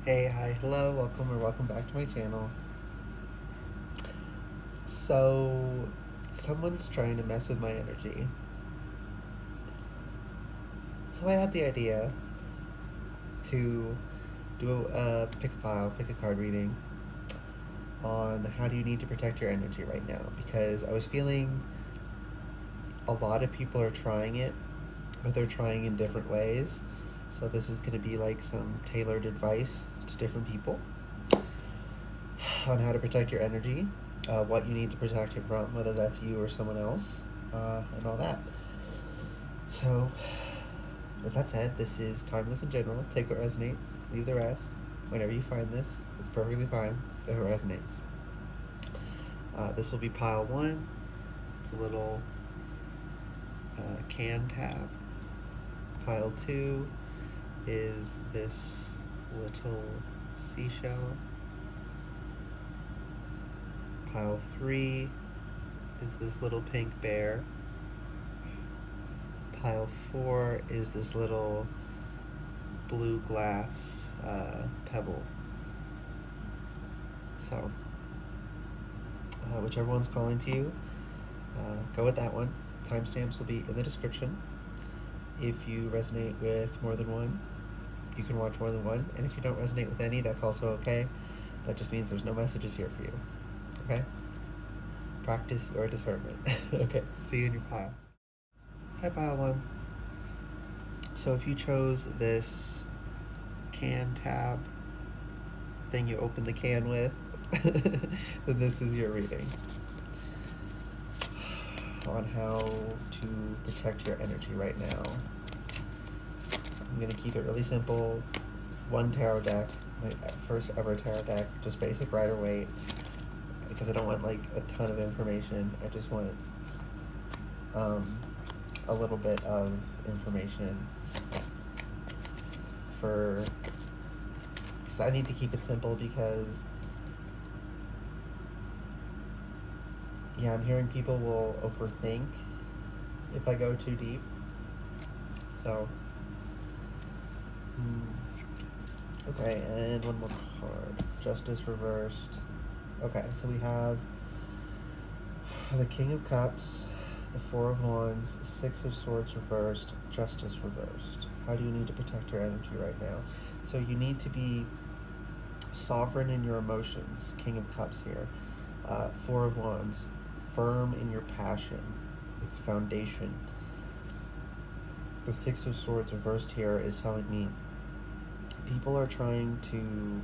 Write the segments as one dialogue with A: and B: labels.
A: Hey, hi, hello, welcome back to my channel. So, someone's trying to mess with my energy. So I had the idea to do a pick a card reading on how do you need to protect your energy right now, because I was feeling a lot of people are trying it, but they're trying in different ways. So this is going to be like some tailored advice to different people on how to protect your energy, what you need to protect it from, whether that's you or someone else, and all that. So, with that said, this is timeless in general. Take what resonates, leave the rest. Whenever you find this, it's perfectly fine if it resonates. This will be pile one. It's a little can tab. Pile two is this little seashell. Pile three is this little pink bear. Pile four is this little blue glass pebble. So, whichever one's calling to you, go with that one. Timestamps will be in the description. If you resonate with more than one, you can watch more than one. And if you don't resonate with any, that's also okay. That just means there's no messages here for you. Okay? Practice your discernment. Okay, see you in your pile. Hi, pile one. So if you chose this can tab, thing you open the can with, then this is your reading on how to protect your energy right now. I'm going to keep it really simple. One tarot deck, my first ever tarot deck, just basic rider weight, because I don't want like a ton of information. I just want a little bit of information because I need to keep it simple, because I'm hearing people will overthink if I go too deep. So, okay, and one more card. Justice reversed. Okay, so we have the King of Cups, the Four of Wands, Six of Swords reversed, Justice reversed. How do you need to protect your energy right now? So you need to be sovereign in your emotions. King of Cups here. Four of Wands, firm in your passion, with foundation. The Six of Swords reversed here is telling me people are trying to,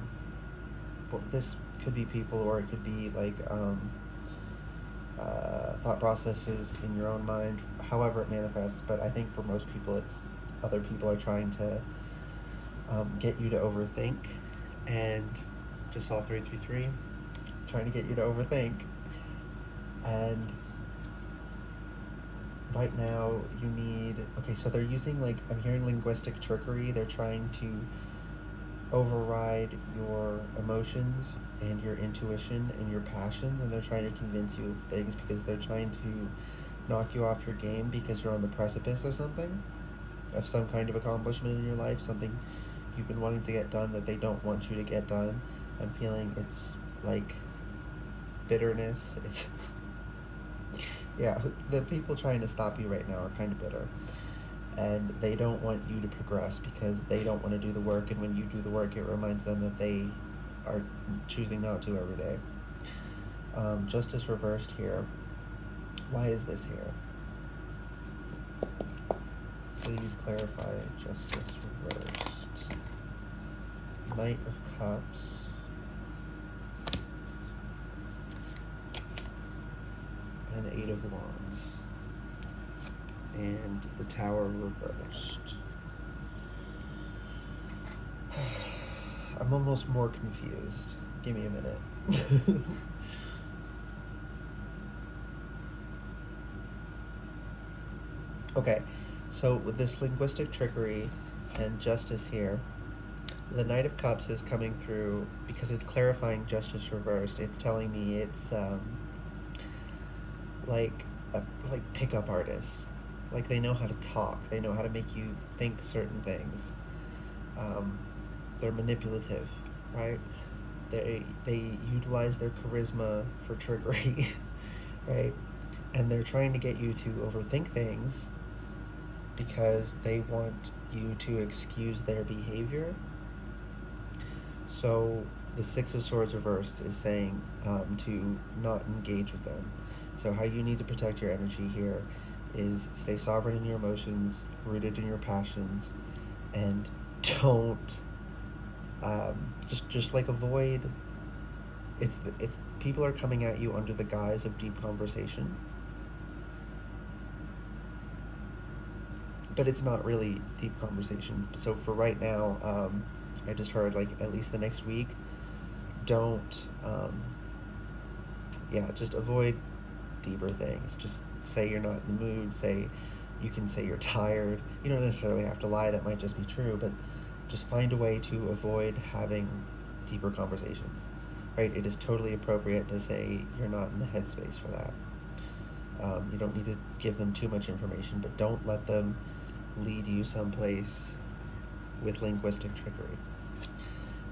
A: well, this could be people, or it could be like thought processes in your own mind, however it manifests. But I think for most people, it's other people are trying to get you to overthink, and just saw 333, trying to get you to overthink. And right now you need, okay, so they're using, like, I'm hearing linguistic trickery. They're trying to override your emotions and your intuition and your passions, and they're trying to convince you of things because they're trying to knock you off your game because you're on the precipice of something, of some kind of accomplishment in your life, something you've been wanting to get done that they don't want you to get done. I'm feeling it's like bitterness. It's yeah, the people trying to stop you right now are kind of bitter, and they don't want you to progress because they don't want to do the work, and when you do the work, it reminds them that they are choosing not to every day. Justice reversed here. Why is this here? Please clarify. Justice reversed. Knight of Cups. And Eight of Wands. And the Tower reversed. I'm almost more confused. Give me a minute. Okay, so with this linguistic trickery and justice here, the Knight of Cups is coming through because it's clarifying justice reversed. It's telling me it's like pickup artist. Like, they know how to talk. They know how to make you think certain things. They're manipulative. right? They utilize their charisma for trickery, right? And they're trying to get you to overthink things because they want you to excuse their behavior. So the Six of Swords reversed is saying to not engage with them. So how you need to protect your energy here is stay sovereign in your emotions, rooted in your passions, and don't just like avoid. It's people are coming at you under the guise of deep conversation, but it's not really deep conversations. So for right now, I just heard like at least the next week, don't yeah, just avoid deeper things. Just say you're not in the mood. You can say you're tired. You don't necessarily have to lie. That might just be true, but just find a way to avoid having deeper conversations. Right? It is totally appropriate to say you're not in the headspace for that. You don't need to give them too much information, but don't let them lead you someplace with linguistic trickery.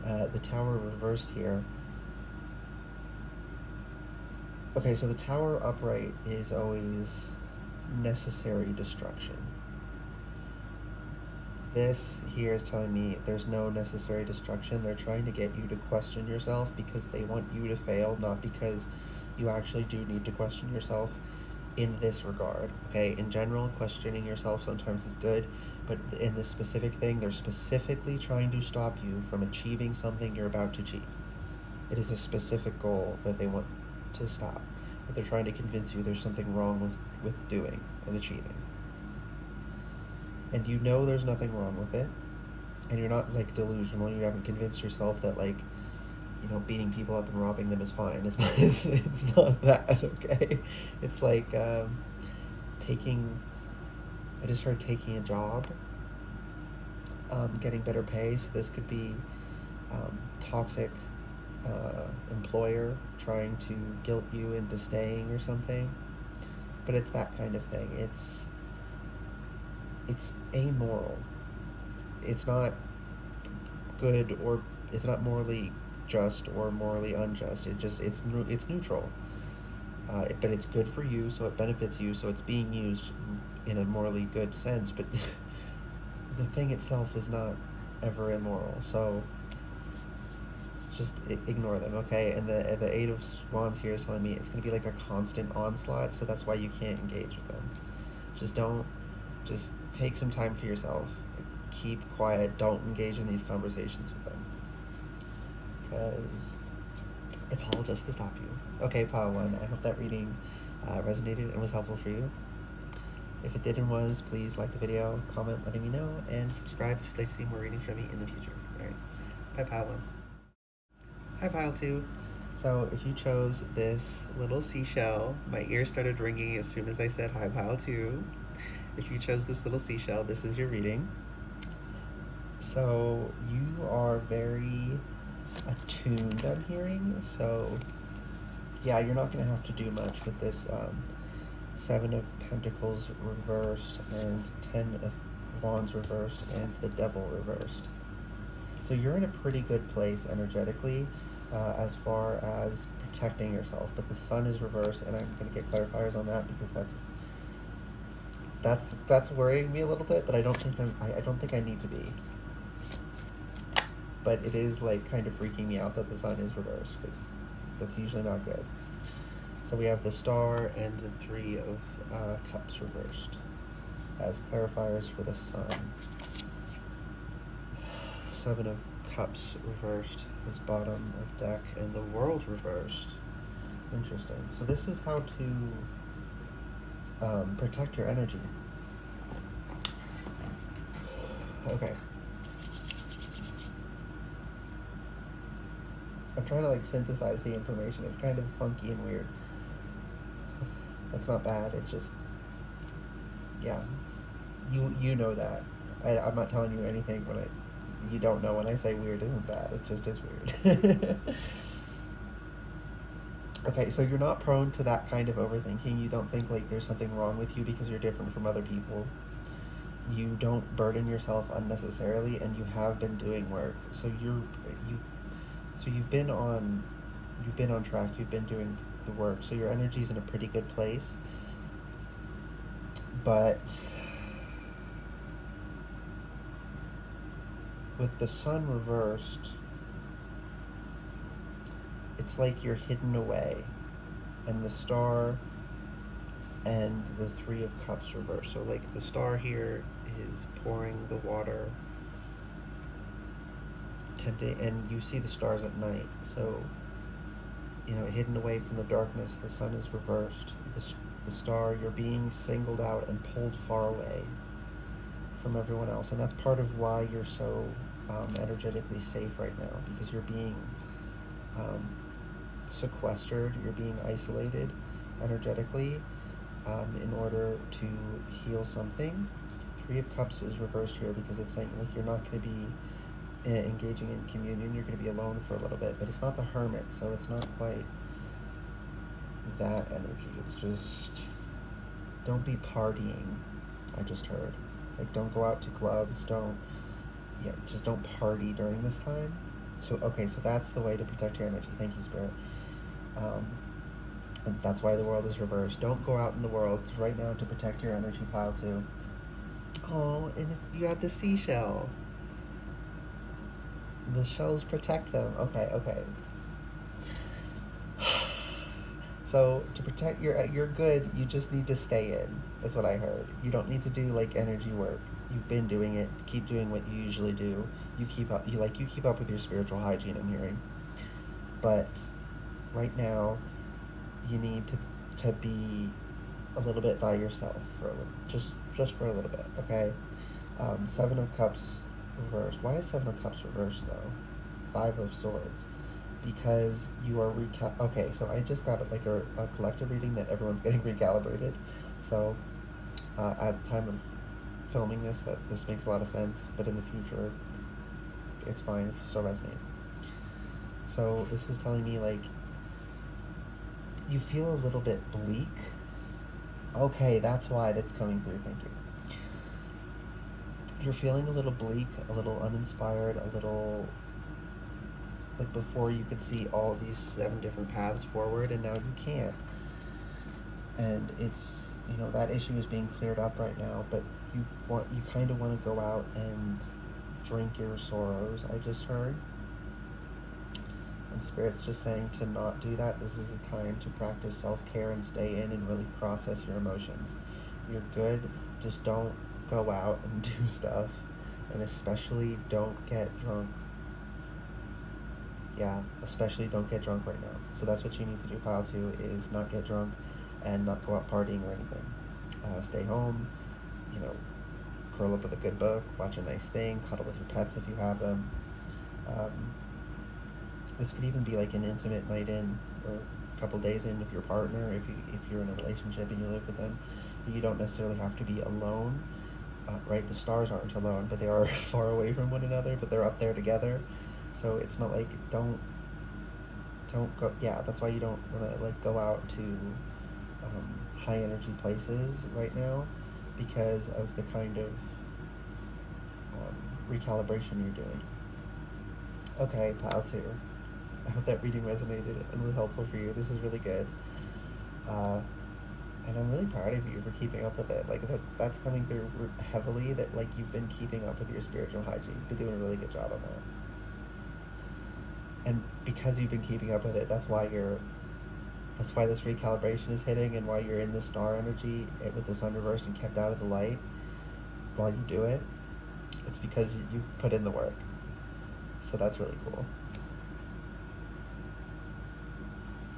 A: The Tower reversed here. Okay, so the Tower upright is always necessary destruction. This here is telling me there's no necessary destruction. They're trying to get you to question yourself because they want you to fail, not because you actually do need to question yourself in this regard. Okay, in general, questioning yourself sometimes is good, but in this specific thing, they're specifically trying to stop you from achieving something you're about to achieve. It is a specific goal that they want to stop. That they're trying to convince you there's something wrong with doing and achieving. And you know there's nothing wrong with it, and you're not like delusional. You haven't convinced yourself that like, you know, beating people up and robbing them is fine. It's not. It's not that. Okay, it's like taking. I just heard taking a job, getting better pay. So this could be toxic employer trying to guilt you into staying or something. But it's that kind of thing. It's amoral. It's not good, or it's not morally just or morally unjust. It's neutral. But it's good for you, so it benefits you, so it's being used in a morally good sense. But the thing itself is not ever immoral. So just ignore them, okay? And the Eight of Wands here is telling me it's going to be like a constant onslaught, so that's why you can't engage with them. Just take some time for yourself. Keep quiet. Don't engage in these conversations with them, because it's all just to stop you. Okay, Pile 1, I hope that reading resonated and was helpful for you. If it did and was, please like the video, comment letting me know, and subscribe if you'd like to see more readings from me in the future. Alright, bye Pile 1. Hi Pile 2. So if you chose this little seashell, my ear started ringing as soon as I said hi Pile 2. If you chose this little seashell, this is your reading. So you are very attuned, I'm hearing. So yeah, you're not going to have to do much with this Seven of Pentacles reversed and 10 of Wands reversed and the Devil reversed. So you're in a pretty good place energetically as far as protecting yourself. But the Sun is reversed, and I'm going to get clarifiers on that because that's worrying me a little bit. But I don't think I need to be. But it is like kind of freaking me out that the Sun is reversed, because that's usually not good. So we have the Star and the Three of Cups reversed as clarifiers for the Sun. Seven of Cups reversed is bottom of deck, and the World reversed. Interesting. So this is how to protect your energy. Okay. I'm trying to like synthesize the information. It's kind of funky and weird. That's not bad. It's just, yeah, you know that. I'm not telling you anything when you don't know. When I say weird isn't bad. It just is weird. Okay, so you're not prone to that kind of overthinking. You don't think like there's something wrong with you because you're different from other people. You don't burden yourself unnecessarily, and you have been doing work. So So you've been on track, you've been doing the work, so your energy's in a pretty good place. But with the sun reversed, it's like you're hidden away, and the star and the Three of Cups reversed. So like the star here is pouring the water, and you see the stars at night. So, hidden away from the darkness, the sun is reversed. The star, you're being singled out and pulled far away from everyone else, and that's part of why you're so energetically safe right now, because you're being sequestered, you're being isolated energetically in order to heal something. Three of Cups is reversed here because it's saying like you're not going to be engaging in communion, you're going to be alone for a little bit, but it's not the Hermit, so it's not quite that energy. It's just, don't be partying, I just heard. Like, don't go out to clubs, just don't party during this time. So, okay, so that's the way to protect your energy. Thank you, Spirit. And that's why the world is reversed. Don't go out in the world right now to protect your energy, pile 2. Oh, and you got the seashell. The shells protect them. Okay. So to protect you're good, you just need to stay in, is what I heard. You don't need to do like energy work. You've been doing it. Keep doing what you usually do. You keep up with your spiritual hygiene, I'm hearing. But right now you need to be a little bit by yourself for a little, just for a little bit, okay? Seven of Cups reversed. Why is Seven of Cups reversed though? Five of Swords. Because you are okay, so I just got like a collective reading that everyone's getting recalibrated. So at the time of filming this, that this makes a lot of sense, but in the future it's fine if you still resonate. So this is telling me like you feel a little bit bleak. Okay, that's why that's coming through. Thank you. You're feeling a little bleak, a little uninspired, a little like before you could see all these 7 different paths forward, and now you can't. And it's, that issue is being cleared up right now, but you kind of want to go out and drink your sorrows, I just heard. And Spirit's just saying to not do that. This is a time to practice self-care and stay in and really process your emotions. You're good, just don't go out and do stuff, and especially don't get drunk. Yeah, especially don't get drunk right now. So that's what you need to do, pile 2, is not get drunk and not go out partying or anything. Stay home, curl up with a good book, watch a nice thing, cuddle with your pets if you have them. This could even be like an intimate night in or a couple days in with your partner if you're in a relationship and you live with them. You don't necessarily have to be alone, right? The stars aren't alone, but they are far away from one another, but they're up there together. So it's not like don't go. Yeah, that's why you don't want to like go out to high energy places right now, because of the kind of recalibration you're doing. Okay, pile 2. I hope that reading resonated and was helpful for you. This is really good. And I'm really proud of you for keeping up with it. Like that's coming through heavily, that like you've been keeping up with your spiritual hygiene. You've been doing a really good job on that. And because you've been keeping up with it, that's why this recalibration is hitting, and why you're in the star energy with the sun reversed and kept out of the light while you do it. It's because you've put in the work. So that's really cool.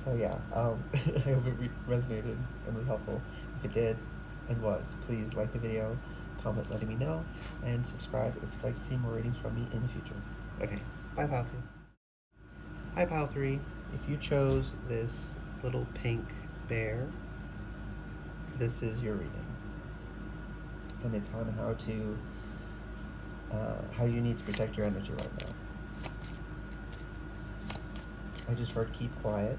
A: So yeah, I hope it resonated and was helpful. If it did and was, please like the video, comment letting me know, and subscribe if you'd like to see more readings from me in the future. Okay, bye pile 2. Hi pile 3. If you chose this little pink bear, this is your reading. And it's on how you need to protect your energy right now. I just heard keep quiet.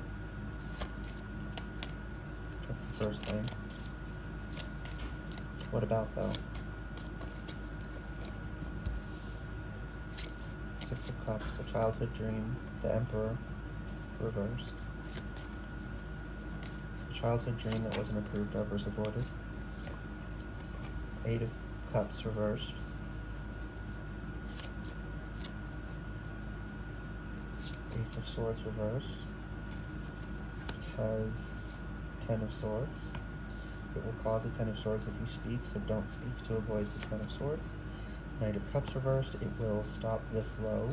A: That's the first thing. What about though? Six of Cups, a childhood dream, the Emperor, reversed. A childhood dream that wasn't approved of or supported. Eight of Cups, reversed. Ace of Swords, reversed. Because Ten of Swords. It will cause a Ten of Swords if you speak, so don't speak to avoid the Ten of Swords. Knight of Cups reversed. It will stop the flow.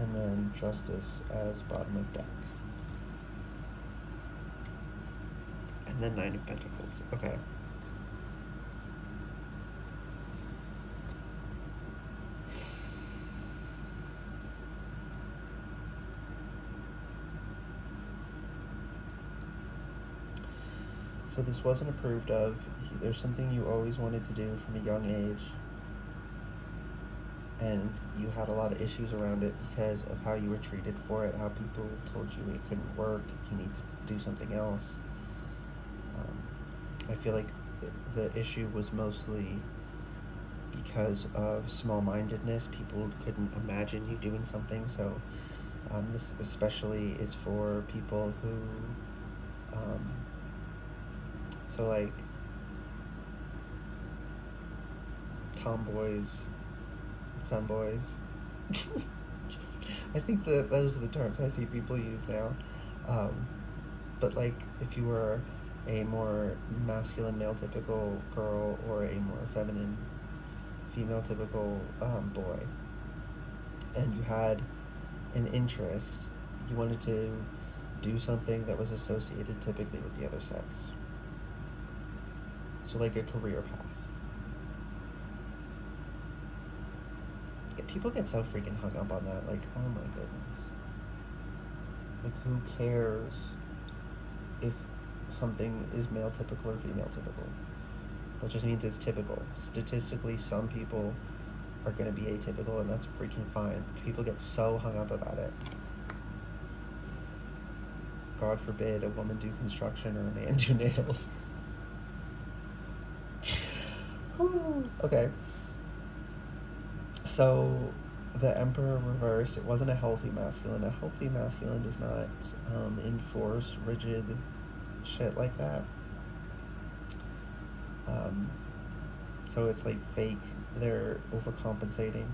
A: And then Justice as bottom of deck. And then Nine of Pentacles. Okay. So this wasn't approved of. There's something you always wanted to do from a young age, and you had a lot of issues around it because of how you were treated for it, how people told you it couldn't work, you need to do something else. I feel like the issue was mostly because of small-mindedness. People couldn't imagine you doing something, so this especially is for people who so like tomboys, femboys. I think that those are the terms I see people use now. But like if you were a more masculine male typical girl or a more feminine female typical boy, and you had an interest, you wanted to do something that was associated typically with the other sex. So like a career path. Yeah, people get so freaking hung up on that. Like, oh my goodness. Like, who cares if something is male typical or female typical? That just means it's typical. Statistically, some people are going to be atypical, and that's freaking fine. People get so hung up about it. God forbid a woman do construction or a man do nails. Okay. So, the Emperor reversed. It wasn't a healthy masculine. A healthy masculine does not enforce rigid shit like that. So it's like fake. They're overcompensating.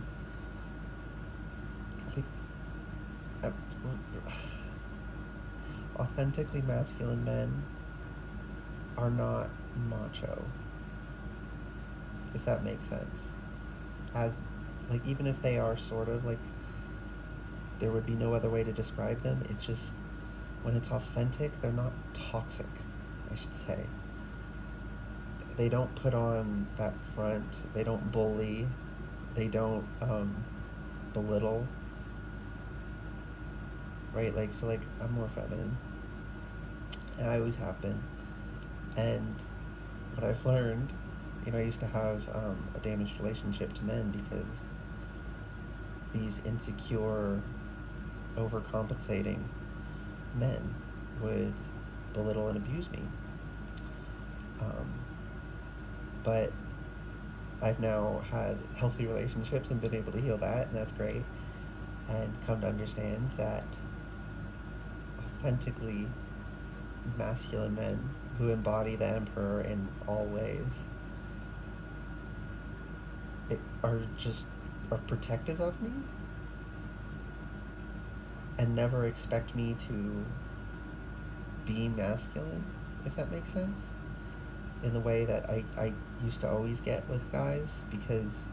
A: I think authentically masculine men are not macho, if that makes sense. As like, even if they are sort of like, there would be no other way to describe them. It's just when it's authentic, they're not toxic, I should say. They don't put on that front. They don't bully. They don't belittle. Right? Like, so like, I'm more feminine. And I always have been. And what I've learned, I used to have a damaged relationship to men because these insecure, overcompensating men would belittle and abuse me. But I've now had healthy relationships and been able to heal that, and that's great. And come to understand that authentically masculine men who embody the Emperor in all ways are protective of me and never expect me to be masculine, if that makes sense, in the way that I used to always get with guys, because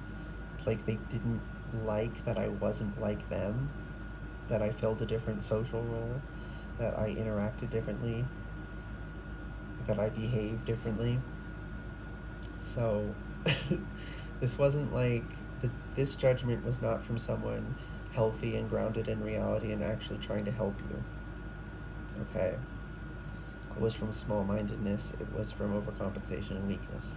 A: it's like they didn't like that I wasn't like them, that I filled a different social role, that I interacted differently, that I behaved differently. So this wasn't like, this judgment was not from someone healthy and grounded in reality and actually trying to help you. Okay? It was from small-mindedness. It was from overcompensation and weakness.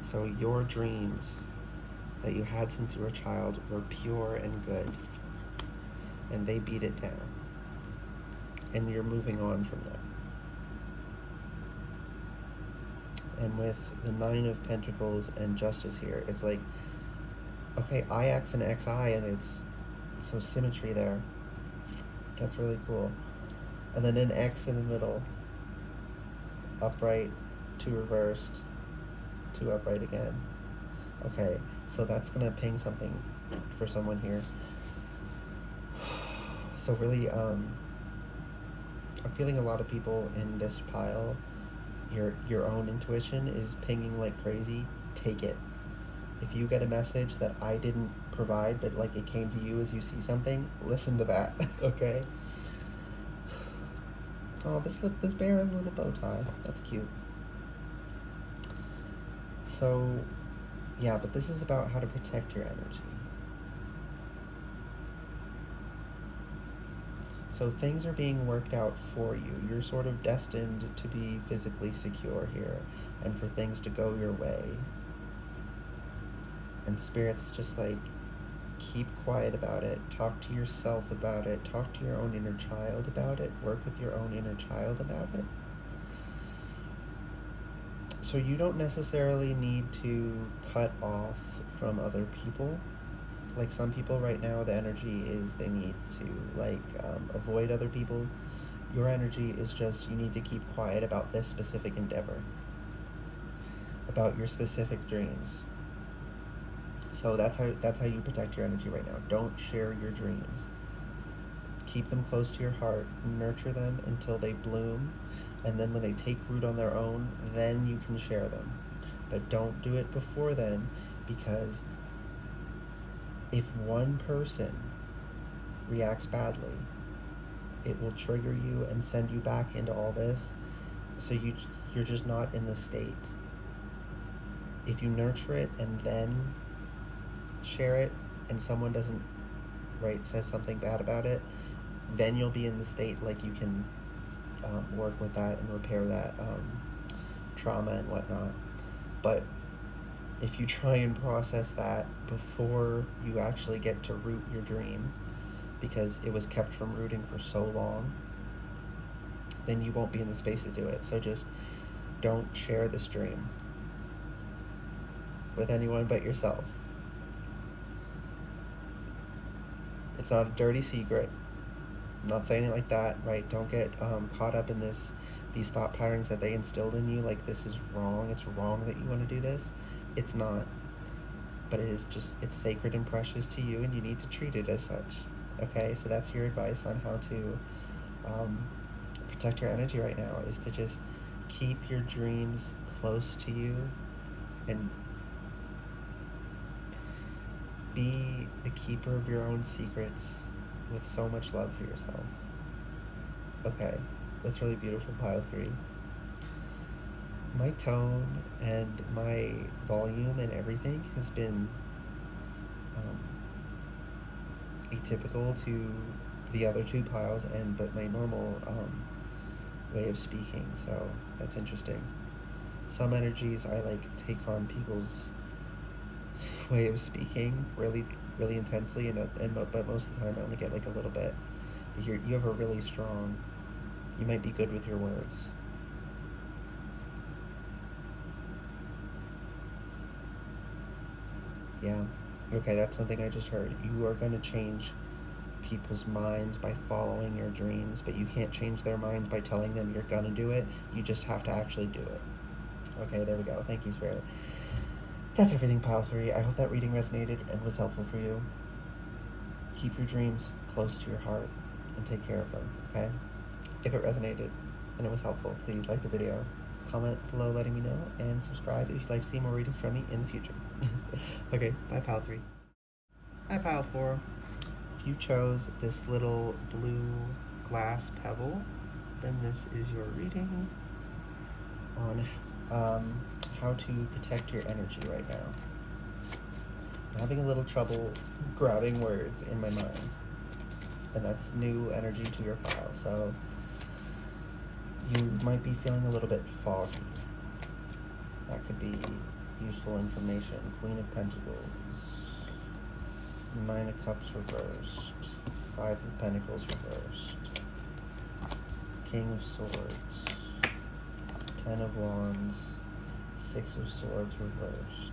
A: So your dreams that you had since you were a child were pure and good, and they beat it down, and you're moving on from that. And with the Nine of Pentacles and Justice here, it's like, okay, IX and XI, and it's some symmetry there. That's really cool. And then an X in the middle. Upright, 2 reversed, 2 upright again. Okay, so that's gonna ping something for someone here. So really, I'm feeling a lot of people in this pile, your own intuition is pinging like crazy. Take it. If you get a message that I didn't provide, but like it came to you as you see something, listen to that. Okay. Oh, this bear has a little bow tie. That's cute. So, yeah, but this is about how to protect your energy. So things are being worked out for you. You're sort of destined to be physically secure here and for things to go your way. And Spirit's just like, keep quiet about it. Talk to yourself about it. Talk to your own inner child about it. Work with your own inner child about it. So you don't necessarily need to cut off from other people. Like some people right now, the energy is they need to like avoid other people. Your energy is just you need to keep quiet about this specific endeavor, about your specific dreams. So that's how you protect your energy right now. Don't share your dreams. Keep them close to your heart. Nurture them until they bloom, and then when they take root on their own, then you can share them. But don't do it before then, because if one person reacts badly, it will trigger you and send you back into all this. So you're just not in the state. If you nurture it and then share it, and someone doesn't, right, says something bad about it, then you'll be in the state like you can work with that and repair that trauma and whatnot. But if you try and process that before you actually get to root your dream, because it was kept from rooting for so long, then you won't be in the space to do it. So just don't share this dream with anyone but yourself. It's not a dirty secret. I'm not saying it like that, right? Don't get caught up in these thought patterns that they instilled in you, like this is wrong, it's wrong that you want to do this. It's not. But it is just, it's sacred and precious to you, and you need to treat it as such. Okay, so that's your advice on how to protect your energy right now, is to just keep your dreams close to you and be the keeper of your own secrets with so much love for yourself. Okay, that's really beautiful, pile 3. My tone and my volume and everything has been atypical to the other 2 piles, but my normal way of speaking, so that's interesting. Some energies I like take on people's way of speaking really, really intensely, but most of the time I only get like a little bit. But you have a really strong, you might be good with your words. Yeah. Okay, that's something I just heard. You are going to change people's minds by following your dreams, but you can't change their minds by telling them you're going to do it. You just have to actually do it. Okay, there we go. Thank you, Spirit. That's everything, pile 3. I hope that reading resonated and was helpful for you. Keep your dreams close to your heart and take care of them, okay? If it resonated and it was helpful, please like the video, comment below letting me know, and subscribe if you'd like to see more readings from me in the future. Okay, bye, pile 3. Hi, pile 4. If you chose this little blue glass pebble, then this is your reading on how to protect your energy right now. I'm having a little trouble grabbing words in my mind, and that's new energy to your pile, so you might be feeling a little bit foggy. That could be useful information. Queen of Pentacles, 9 of Cups reversed, 5 of Pentacles reversed, King of Swords, 10 of Wands, Six of Swords reversed.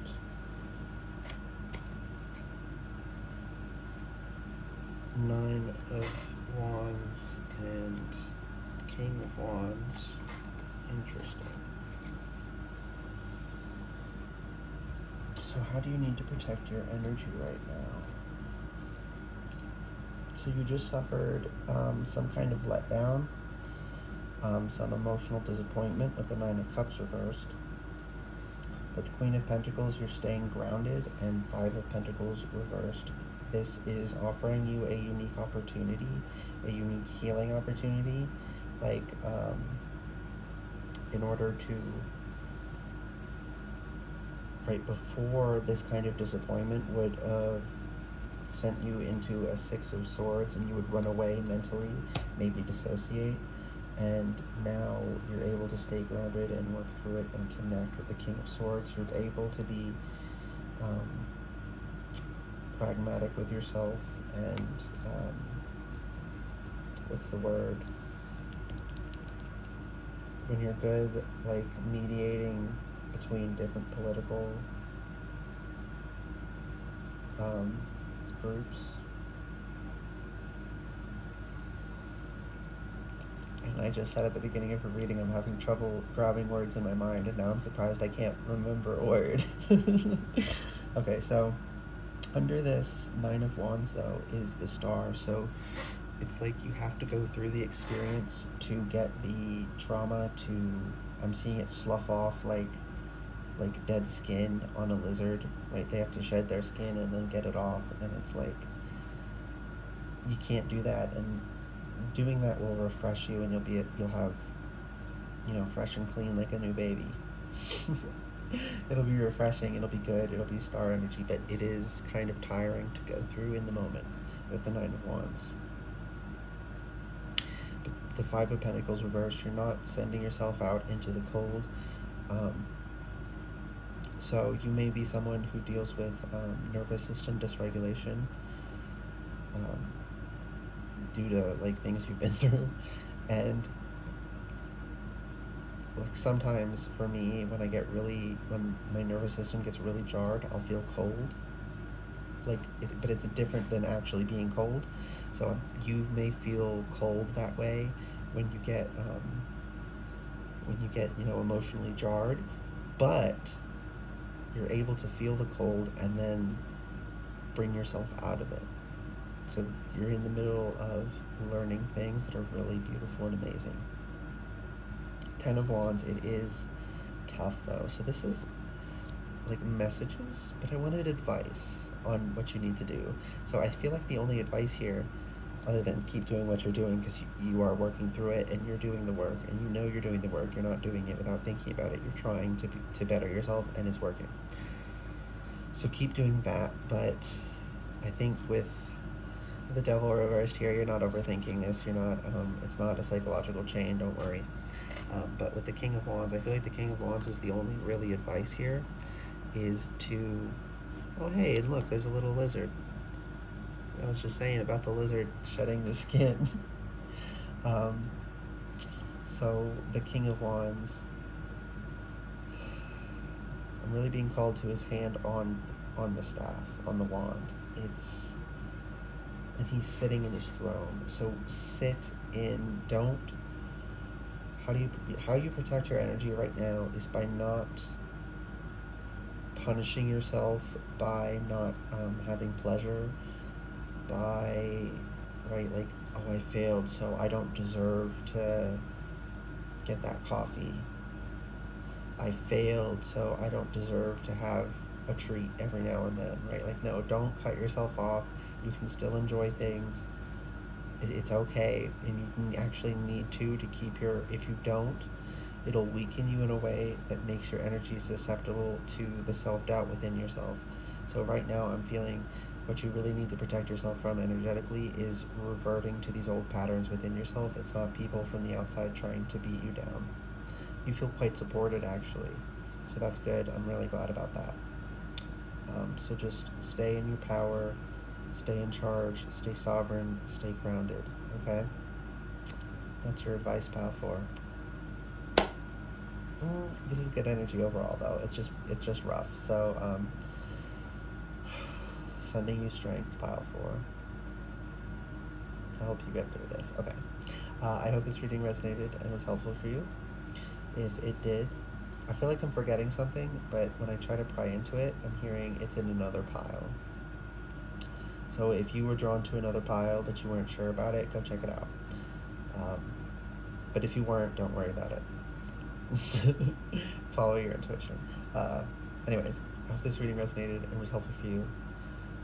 A: Nine of Wands and King of Wands. Interesting. So how do you need to protect your energy right now? So you just suffered some kind of letdown, some emotional disappointment with the Nine of Cups reversed. But Queen of Pentacles, you're staying grounded, and Five of Pentacles reversed. This is offering you a unique opportunity, a unique healing opportunity, like in order to, right before this kind of disappointment would have sent you into a Six of Swords and you would run away mentally, maybe dissociate. And now you're able to stay grounded and work through it and connect with the King of Swords. You're able to be pragmatic with yourself and what's the word? When you're good, like mediating between different political groups. And I just said at the beginning of a reading I'm having trouble grabbing words in my mind, and now I'm surprised I can't remember a word. Okay, so under this Nine of Wands, though, is the Star. So it's like you have to go through the experience to get the trauma to, I'm seeing it slough off like dead skin on a lizard, right? They have to shed their skin and then get it off, and it's like, you can't do that, and doing that will refresh you, and you'll have, fresh and clean like a new baby. It'll be refreshing, it'll be good, it'll be star energy, but it is kind of tiring to go through in the moment with the Nine of Wands. But the Five of Pentacles reversed, you're not sending yourself out into the cold. So you may be someone who deals with nervous system dysregulation due to like things you've been through, and like sometimes for me, when my nervous system gets really jarred, I'll feel cold. But it's different than actually being cold. So you may feel cold that way when you get emotionally jarred, but you're able to feel the cold and then bring yourself out of it. So you're in the middle of learning things that are really beautiful and amazing. Ten of Wands, it is tough though. So this is like messages, but I wanted advice on what you need to do. So I feel like the only advice here, other than keep doing what you're doing, because you are working through it and you're doing the work, and you know you're doing the work, you're not doing it without thinking about it, you're trying to better yourself, and it's working. So keep doing that, but I think with the Devil reversed here, you're not overthinking this, you're not, it's not a psychological chain, don't worry. But with the King of Wands, I feel like the King of Wands is the only really advice here, is to, oh hey, and look, there's a little lizard. I was just saying about the lizard shedding the skin. So the King of Wands, I'm really being called to his hand on the staff, on the wand. And he's sitting in his throne. So sit in, how you protect your energy right now is by not punishing yourself, by not having pleasure, by, right, like, oh, I failed, so I don't deserve to get that coffee. I failed, so I don't deserve to have a treat every now and then, right? Like, no, don't cut yourself off. You can still enjoy things. It's okay, and you can actually need to keep if you don't, it'll weaken you in a way that makes your energy susceptible to the self-doubt within yourself. So right now I'm feeling what you really need to protect yourself from energetically is reverting to these old patterns within yourself. It's not people from the outside trying to beat you down. You feel quite supported, actually. So that's good. I'm really glad about that. So just stay in your power, stay in charge, stay sovereign, stay grounded, okay? That's your advice, pal, for This is good energy overall, though. It's just rough. So, sending you strength, pile 4. I hope you get through this. Okay. I hope this reading resonated and was helpful for you. If it did, I feel like I'm forgetting something, but when I try to pry into it, I'm hearing it's in another pile. So if you were drawn to another pile but you weren't sure about it, go check it out. But if you weren't, don't worry about it. Follow your intuition. Anyways, I hope this reading resonated and was helpful for you.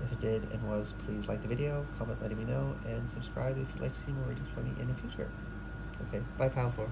A: If it did and was, please like the video, comment letting me know, and subscribe if you'd like to see more readings from me in the future. Okay, bye, pal 4.